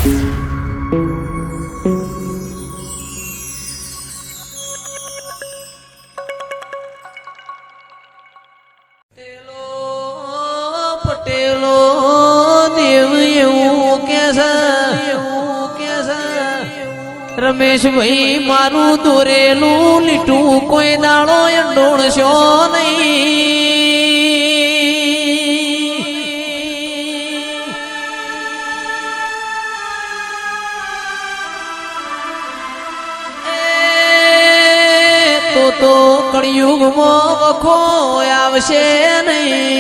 પટેલો દેવ એવું કે છે રમેશ ભાઈ મારું દોરેલું લીટું કોઈ દાડો અંડોળશો નહીં તો કળિયુગમાં વખો આવશે નહીં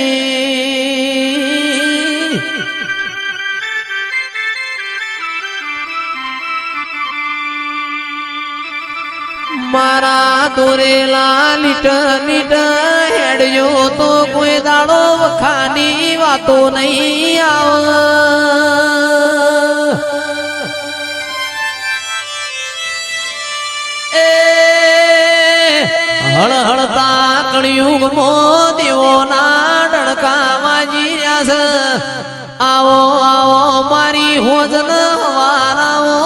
મારા દોરેલા લીટ લીટ હેડજો તો કોઈ દાડો વખાની વાતો નહીં આવે હળહળતા કળિયુગમાં દેવોના ડણકા વાજી રહ્યા છે આવો આવો મારી હોજન હવારાઓ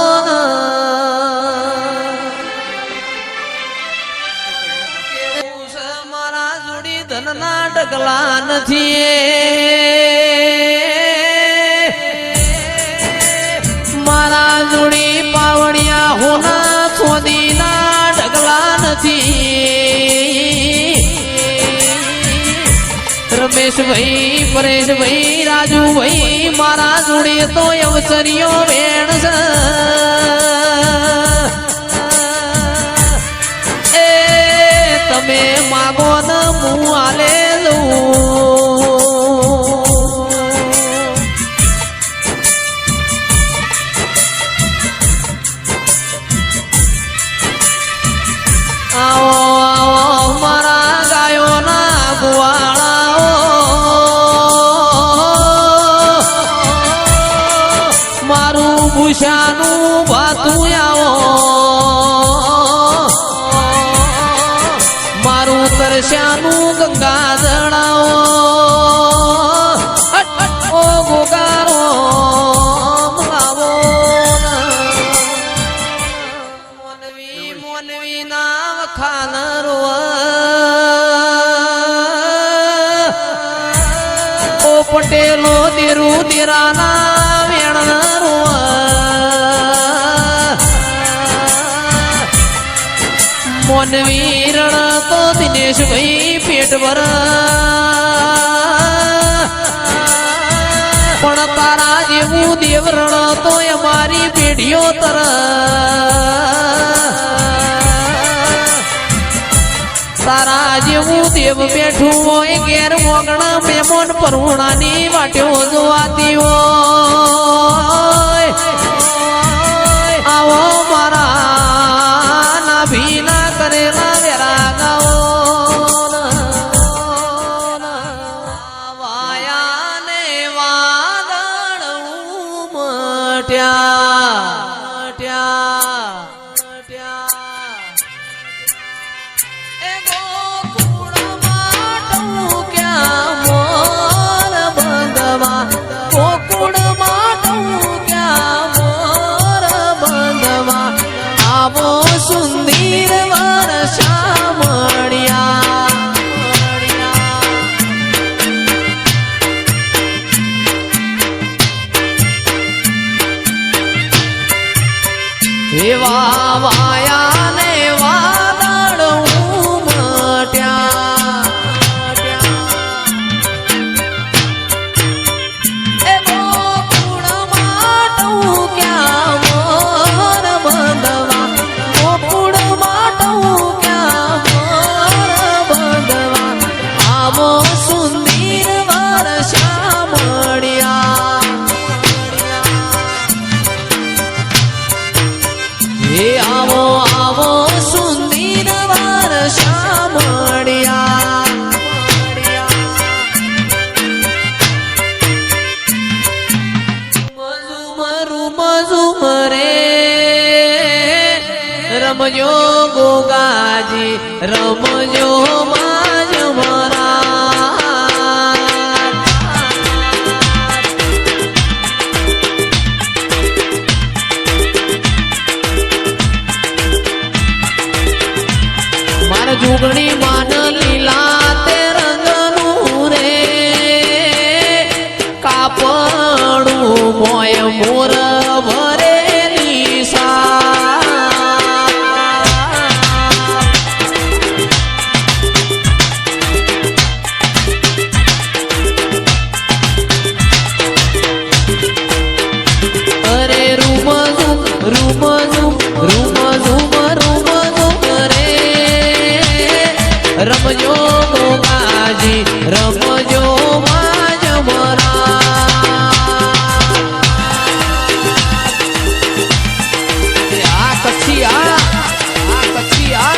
મારા જોડી ધનના ડગલા નથી મારા જોડી પાવડિયા હોના છોદીના ડગલા નથી રમેશ ભાઈ પરેશ ભાઈ રાજુ ભાઈ મારા જોડે તો અવસરીઓ વેણ છે એ તમે માગો ન હું આલે આવો આવો મારા ગાયોના ગુવાળાઓ મારું ભૂષાનું ભાતું આવો મારું તરસ્યાનું ગંગા જણાવો ઓ ગોગારો આવો મોનવી મોનવી ના ખાનરો ઓ પટેલો દેરુ દેરાના વેણરો મોનવી રણ તો દિનેશ ભાઈ પેટ ભર પણ તારા જેવું દેવ રણ તો અમારી પેઢીઓ તર તારા જેવું દેવ બેઠું હોય ઘેર મોગણા મેમોન પરુણાની વાટ્યો જોવાતી હોય આવો મારા નાભીના કરેલા વેરા ગાઓ વાયા ને વાદળ ઉમટ્યા સુંદર વર્ષા મળ્યા એવા વાયા ને વાદળ ઉમટ્યા એ ગોકુળમાં ટૂક્યા મોર બંધવા આવો આવો સુંદર વર્ષા મળ્યા મઝુમરે રમજો ગોગાજી રમજો માજ મરા જુગણી માન લીલા તે રંગનું રે કાપડું મોય મોર ભરેલી સા અરે રૂમ ઝુમ રૂમ ઝુમ રૂમ ઝુમ રૂમ ઝુમ રે રમજો ગોગાજી રમજો માજ મરા આ કચ્છી આ કચ્છી આ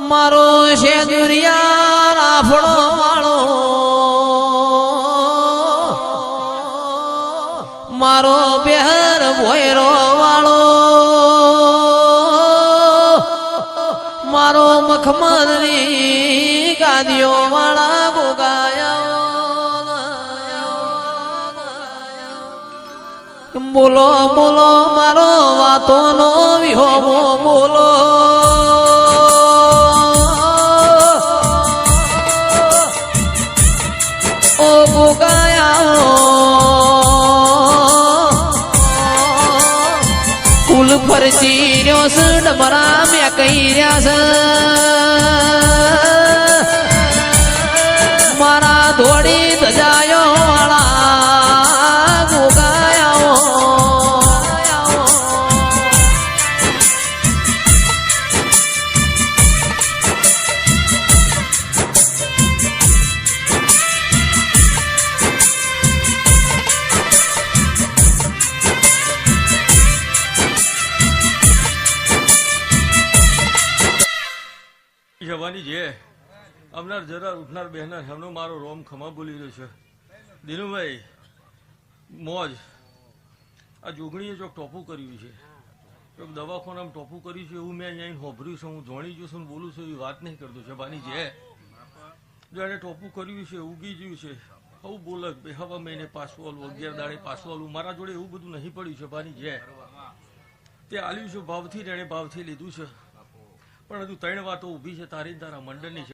મારો શેદુરિયા રાફડો વાળો મારો બેહર ભોયરો વાળો મારો મખમદની ગાદીઓ વાળા ગોગાયા બોલો બોલો મારો વાતોનો વિહોમો બોલો કુલ ફરસી રહ્યો છે ડમરા મેં કહી રહ્યા છે મારા ધોળી ધજાયો વાળા ગોગાયા જવાની છે આવનાર જરા ઉઠનાર બહેનાર એમનો મારો રોમ ખમા બોલી રહ્યો છે દિનુભાઈ મોજ આ જોગણીએ ચોક ટોપું કર્યું છે ચોક દવાખાનામાં ટોપું કર્યું છે એવું મેં અહીંયા હોભર્યું છે હું જોણી ગયું છું ને બોલું છું એવી વાત નહીં કરતો છે બાની છે જો એને ટોપું કર્યું છે ઉગી ગયું છે આવું બોલક બે હવા મહિને પાસવાલું 11 દાડે પાસવાલું મારા જોડે એવું બધું નહીં પડ્યું છે બાની છે તે આલ્યું છે ભાવથી એને ભાવથી લીધું છે પણ હજુ 3 વાતો ઊભી છે તારી તારા મંડળની છે